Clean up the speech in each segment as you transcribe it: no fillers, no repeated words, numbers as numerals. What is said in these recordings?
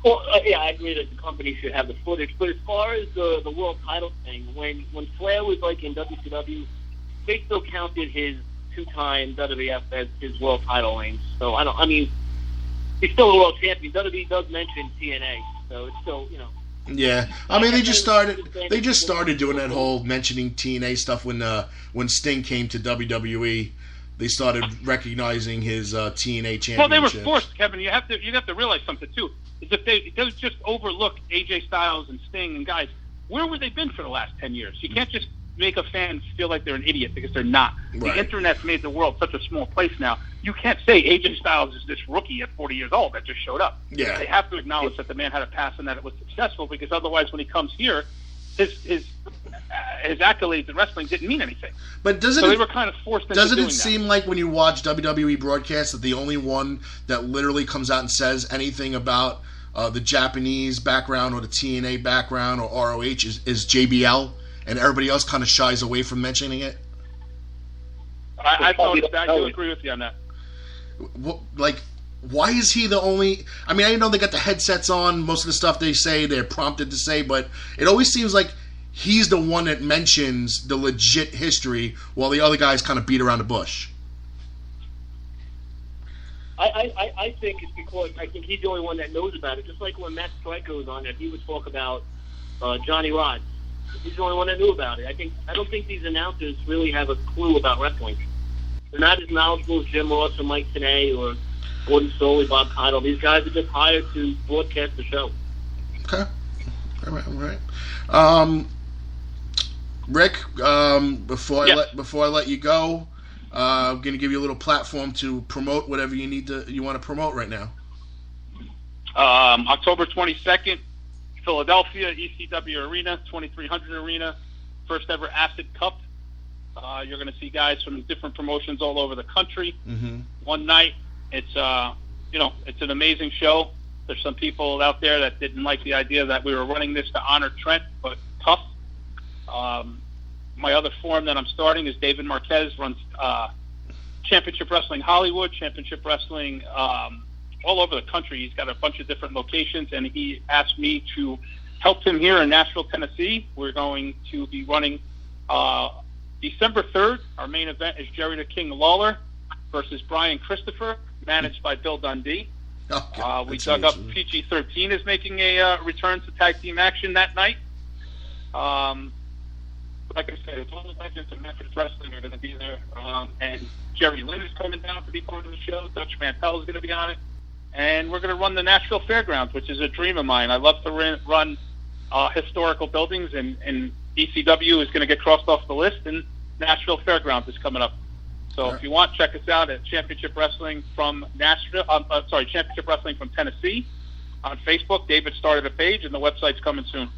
Well, yeah, I agree that the company should have the footage. But as far as the world title thing, when Flair was like in WCW, they still counted his 2-time WWF as his world title reigns. So I mean, he's still a world champion. WWE does mention TNA, so it's still, you know. Yeah, I mean, they just started doing that whole mentioning TNA stuff when Sting came to WWE. They started recognizing his TNA championship. Well, they were forced, Kevin. You have to realize something too. Is if they don't just overlook AJ Styles and Sting and guys, where would they been for the last 10 years? You can't just make a fan feel like they're an idiot because they're not. Right. The internet's made the world such a small place now. You can't say AJ Styles is this rookie at 40 years old that just showed up. Yeah. They have to acknowledge that the man had a past and that it was successful, because otherwise when he comes here, his accolades in wrestling didn't mean anything. But they were kind of forced into doing that. Doesn't it seem like when you watch WWE broadcasts that the only one that literally comes out and says anything about the Japanese background or the TNA background or ROH is JBL, and everybody else kind of shies away from mentioning it? I do agree with you on that. Like, why is he the only... I mean, I know they got the headsets on, most of the stuff they say, they're prompted to say, but it always seems like he's the one that mentions the legit history while the other guys kind of beat around the bush. I think it's because I think he's the only one that knows about it. Just like when Matt Striker was on there, he would talk about Johnny Rodz. He's the only one that knew about it. I don't think these announcers really have a clue about wrestling. They're not as knowledgeable as Jim Ross or Mike Tenay or Gordon Soley, Bob Cottle. These guys are just hired to broadcast the show. Okay. All right. Rick, before I let you go, I'm going to give you a little platform to promote whatever you want to promote right now. October 22nd, Philadelphia, ECW Arena, 2300 Arena, first ever Acid Cup. You're going to see guys from different promotions all over the country. Mm-hmm. One night. It's it's an amazing show. There's some people out there that didn't like the idea that we were running this to honor Trent, but tough. My other forum that I'm starting is David Marquez runs Championship Wrestling Hollywood, Championship Wrestling all over the country. He's got a bunch of different locations, and he asked me to help him here in Nashville, Tennessee. We're going to be running December 3rd. Our main event is Jerry the King Lawler versus Brian Christopher, managed by Bill Dundee. We dug up PG-13 is making a return to tag team action that night. Like I said, all the legends of Memphis Wrestling are going to be there. And Jerry Lynn is coming down to be part of the show. Dutch Mantel is going to be on it. And we're going to run the Nashville Fairgrounds, which is a dream of mine. I love to run historical buildings, and ECW is going to get crossed off the list, and Nashville Fairgrounds is coming up. So if you want, check us out at Championship Wrestling from Nashville. Championship Wrestling from Tennessee on Facebook. David started a page, and the website's coming soon.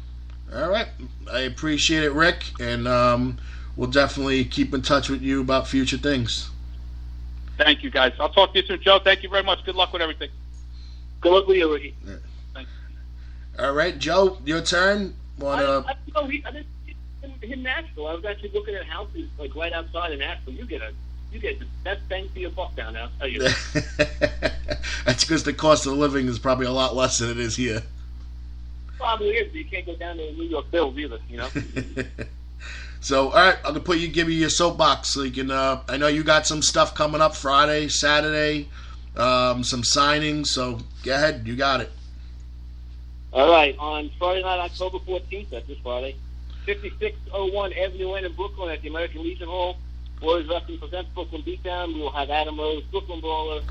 All right. I appreciate it, Rick, and we'll definitely keep in touch with you about future things. Thank you, guys. I'll talk to you soon, Joe. Thank you very much. Good luck with everything. Good luck with you, Ricky. Yeah. Thanks. All right, Joe, your turn. I didn't in Nashville. I was actually looking at houses like right outside of Nashville. You get the best bang for your buck down there, I'll tell you. That's because the cost of living is probably a lot less than it is here. Probably is, but you can't go down to the New York Bills either, you know? So, all right, I'm going to give you your soapbox so you can, I know you got some stuff coming up Friday, Saturday, some signings, so go ahead, you got it. All right, on Friday night, October 14th, that's this Friday, 5601 Avenue N in Brooklyn at the American Legion Hall, Warriors Wrestling presents Brooklyn Beatdown. We will have Adam Rose, Brooklyn Brawler,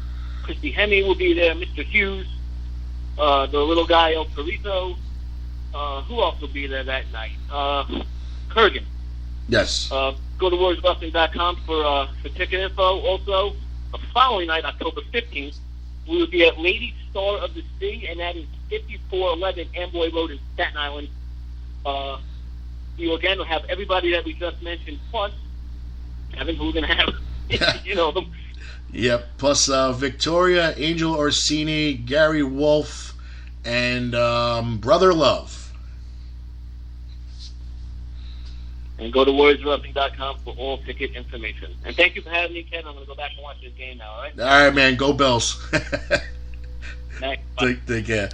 Christy Hemme will be there, Mr. Hughes, the little guy El Torito. Who else will be there that night? Kurgan. Yes. Go to WarriorsWrestling.com for ticket info. Also, the following night, October 15th, we will be at Lady Star of the Sea, and that is 5411 Amboy Road in Staten Island. You again will have everybody that we just mentioned, plus Kevin, who we're going to have, you know them. Yep, plus Victoria, Angel Orsini, Gary Wolf, and Brother Love. And go to WarriorsWrestling.com for all ticket information. And thank you for having me, Ken. I'm going to go back and watch this game now, all right? All right, man. Go Bills. Thanks. Take care.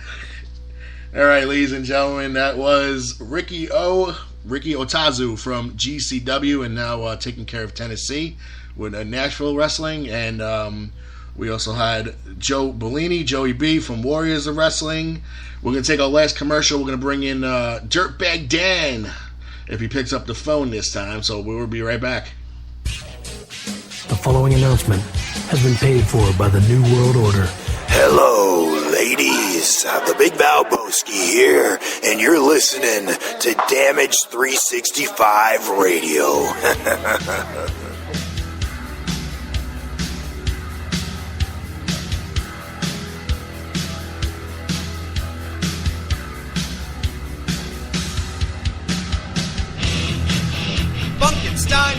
All right, ladies and gentlemen, that was Ricky Otazu from GCW, and now taking care of Tennessee with Nashville Wrestling. And we also had Joe Bellini, Joey B from Warriors of Wrestling. We're going to take our last commercial. We're going to bring in Dirtbag Dan, if he picks up the phone this time. So we'll be right back. The following announcement has been paid for by the New World Order. Hello, ladies. The Big Valboski here, and you're listening to Damage 365 Radio.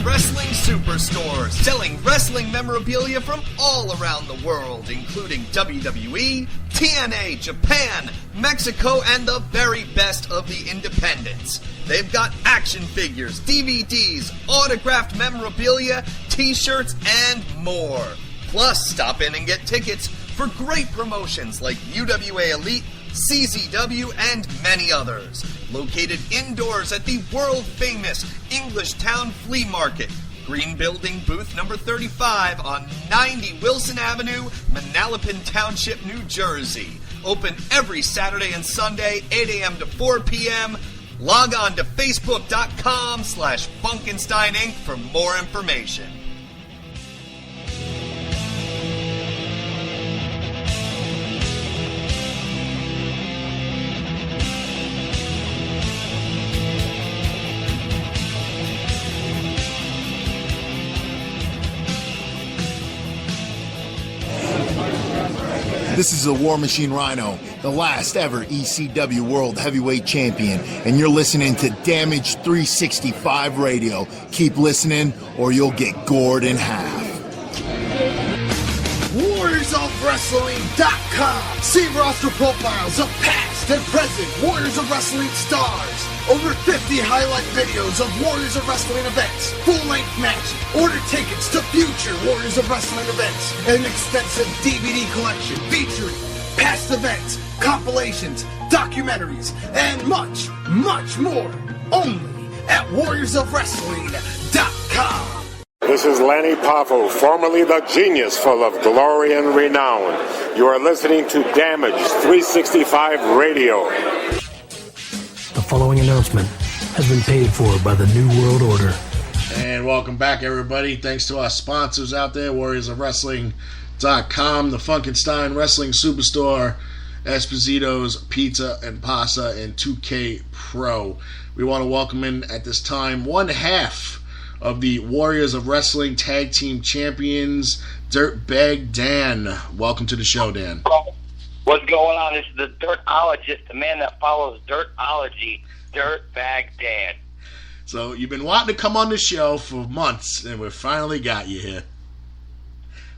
Wrestling Superstore, selling wrestling memorabilia from all around the world, including WWE, TNA, Japan, Mexico, and the very best of the independents. They've got action figures, DVDs, autographed memorabilia, t-shirts, and more. Plus, stop in and get tickets for great promotions like UWA Elite, CZW, and many others. Located indoors at the world-famous Englishtown Flea Market. Green Building, booth number 35 on 90 Wilson Avenue, Manalapan Township, New Jersey. Open every Saturday and Sunday, 8 a.m. to 4 p.m. Log on to Facebook.com/Funkenstein Inc. for more information. This is the War Machine Rhino, the last ever ECW World Heavyweight Champion, and you're listening to Damage 365 Radio. Keep listening, or you'll get gored in half. WarriorsOfWrestling.com. See roster profiles of past and present Warriors of Wrestling stars. Over 50 highlight videos of Warriors of Wrestling events, full-length matches, order tickets to future Warriors of Wrestling events, and an extensive DVD collection featuring past events, compilations, documentaries, and much, much more. Only at WarriorsOfWrestling.com. This is Lanny Poffo, formerly the genius full of glory and renown. You are listening to Damage 365 Radio. The following announcement has been paid for by the New World Order. And welcome back, everybody. Thanks to our sponsors out there, WarriorsOfWrestling.com, the Funkenstein Wrestling Superstore, Esposito's Pizza and Pasta, and 2K Pro. We want to welcome in at this time one half of the Warriors of Wrestling Tag Team Champions, Dirtbag Dan. Welcome to the show, Dan. What's going on? This is the Dirtologist, the man that follows Dirtology, Dirtbag Dan. So you've been wanting to come on the show for months, and we finally got you here.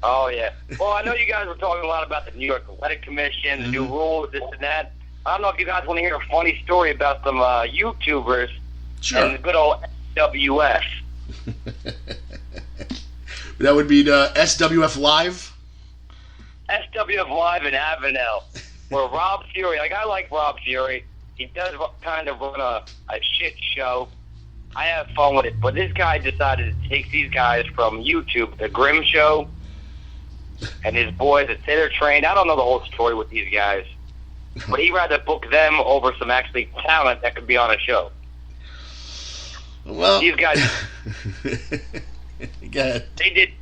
Oh, yeah. Well, I know you guys were talking a lot about the New York Athletic Commission, the new rules, this and that. I don't know if you guys want to hear a funny story about some YouTubers and the good old SWF. That would be the SWF Live? SWF Live in Avenel, where Rob Fury, I like Rob Fury. He does kind of run a shit show. I have fun with it, but this guy decided to take these guys from YouTube, the Grimm Show, and his boys that say they're trained. I don't know the whole story with these guys, but he'd rather book them over some actually talent that could be on a show. Well, these guys, go ahead. They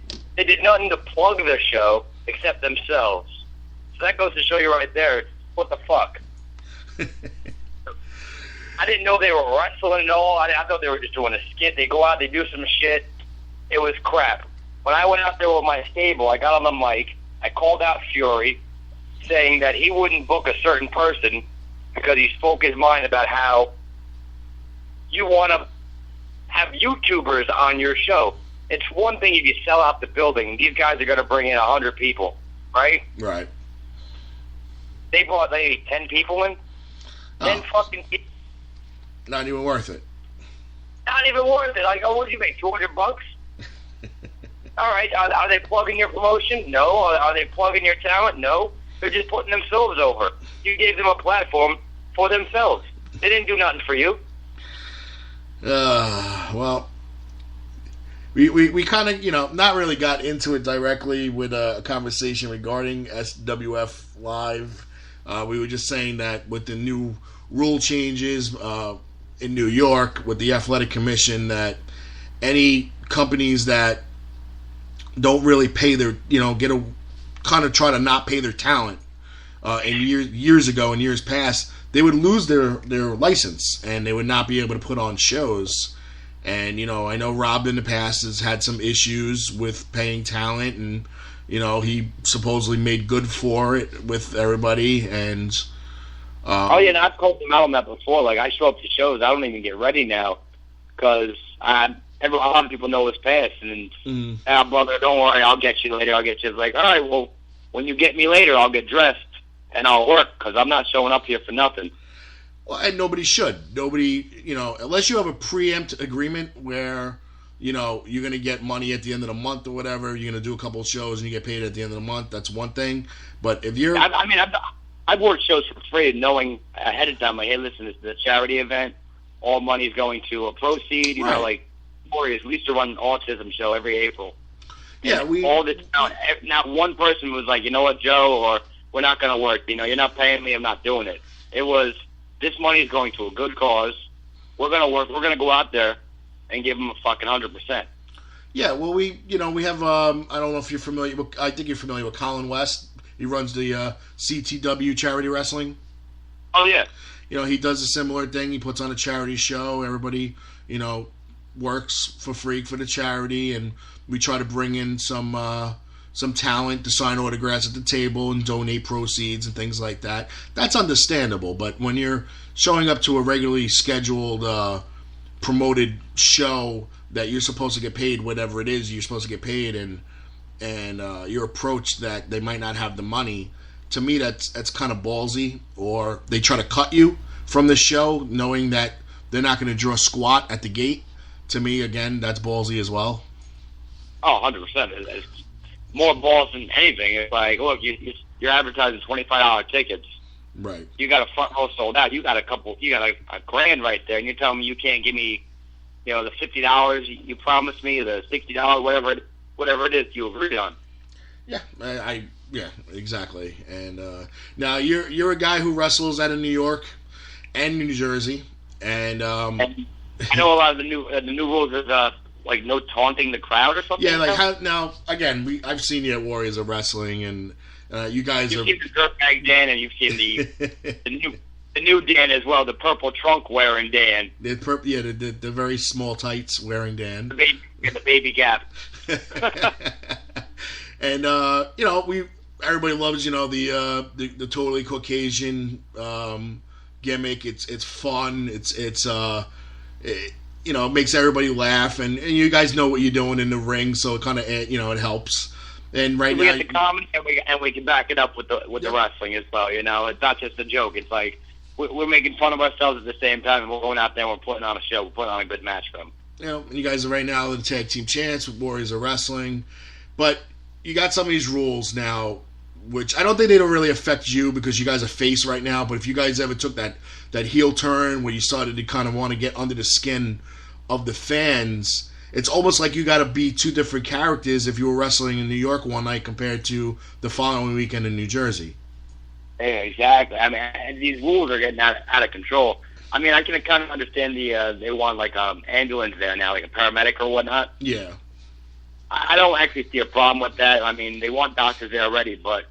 did nothing to plug the show except themselves. So that goes to show you right there, what the fuck. I didn't know they were wrestling and all. I thought they were just doing a skit. They go out, they do some shit. It was crap. When I went out there with my stable, I got on the mic. I called out Fury, saying that he wouldn't book a certain person because he spoke his mind about how you want to have YouTubers on your show. It's one thing if you sell out the building. These guys are going to bring in 100 people, right? Right. They brought 10 people in. 10 fucking people. Not even worth it. Not even worth it. Like, oh, what did you make, $200? All right, are they plugging your promotion? No. Are they plugging your talent? No. They're just putting themselves over. You gave them a platform for themselves. They didn't do nothing for you. Well, we kind of, not really got into it directly with a conversation regarding SWF Live. We were just saying that with the new rule changes in New York with the Athletic Commission, that any companies that don't really pay their, kind of try to not pay their talent in years ago and years past, they would lose their license and they would not be able to put on shows. And, I know Rob in the past has had some issues with paying talent, and, he supposedly made good for it with everybody. And I've called him out on that before. Like, I show up to shows, I don't even get ready now because a lot of people know his past. And, brother, don't worry, I'll get you later. It's like, all right, well, when you get me later, I'll get dressed and I'll work because I'm not showing up here for nothing. Well, and nobody should. Nobody, unless you have a preempt agreement where, you're going to get money at the end of the month or whatever, you're going to do a couple of shows and you get paid at the end of the month, that's one thing. But if you're... I've worked shows for free knowing ahead of time, like, hey, listen, this is a charity event. All money's going to a proceed. You know, like, Warriors, we used to run an autism show every April. Yeah, not one person was like, you know what, Joe, or we're not going to work. You're not paying me, I'm not doing it. It was, this money is going to a good cause. We're going to work. We're going to go out there and give them a fucking 100%. Yeah, well, we have, I don't know if you're familiar, I think you're familiar with Colin West. He runs the CTW Charity Wrestling. Oh, yeah. He does a similar thing. He puts on a charity show. Everybody, works for free for the charity, and we try to bring in some talent to sign autographs at the table and donate proceeds and things like that. That's understandable, but when you're showing up to a regularly scheduled promoted show that you're supposed to get paid whatever it is you're supposed to get paid, and you're approached that they might not have the money, to me that's kind of ballsy. Or they try to cut you from the show knowing that they're not going to draw squat at the gate. To me, again, that's ballsy as well. Oh, 100%. It's more balls than anything. It's like, look, you're advertising $25 tickets. Right. You got a front row sold out. You got a $1,000 right there, and you're telling me you can't give me, the $50 you promised me, the $60, whatever it is you agreed on. Yeah, yeah, exactly. And now you're a guy who wrestles out of New York and New Jersey, and I know a lot of the new rules is like no taunting the crowd or something. Yeah, like now again, I've seen you at Warriors of Wrestling, and you guys you've seen the dirtbag Dan, and you've seen the new Dan as well, the purple trunk wearing Dan. The very small tights wearing Dan. The baby gap. And everybody loves the totally Caucasian gimmick. It's fun. It makes everybody laugh, and you guys know what you're doing in the ring, so it kind of it helps. And right we now get the comedy, and we can back it up with the wrestling as well. It's not just a joke. It's like we're making fun of ourselves at the same time, and we're going out there and we're putting on a show. We're putting on a good match for them. And you guys are right now the tag team champs with Warriors of Wrestling, but you got some of these rules now, which I don't think they don't really affect you because you guys are face right now. But if you guys ever took that heel turn where you started to kind of want to get under the skin of the fans, it's almost like you got to be two different characters if you were wrestling in New York one night compared to the following weekend in New Jersey. Yeah, exactly. I mean, these rules are getting out of control. I mean, I can kind of understand they want like ambulance there now, like a paramedic or whatnot. Yeah. I don't actually see a problem with that. I mean, they want doctors there already, but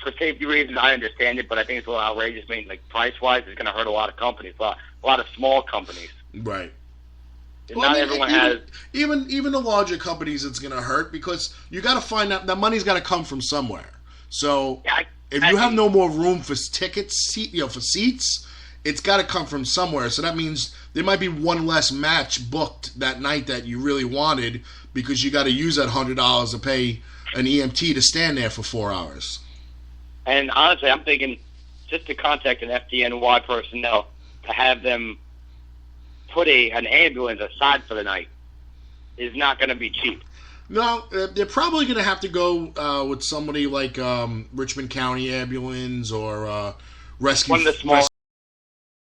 for safety reasons, I understand it. But I think it's a little outrageous. I mean, like price-wise, it's going to hurt a lot of companies, a lot of small companies. Right. Not everyone has. Even the larger companies, it's going to hurt because you got to find out that money's got to come from somewhere. So if you have no more room for tickets, for seats, it's got to come from somewhere. So that means there might be one less match booked that night that you really wanted because you got to use that $100 to pay an EMT to stand there for 4 hours. And honestly, I'm thinking just to contact an FDNY personnel to have them put an ambulance aside for the night is not going to be cheap. No, they're probably going to have to go with somebody like Richmond County Ambulance or Rescue. One of the small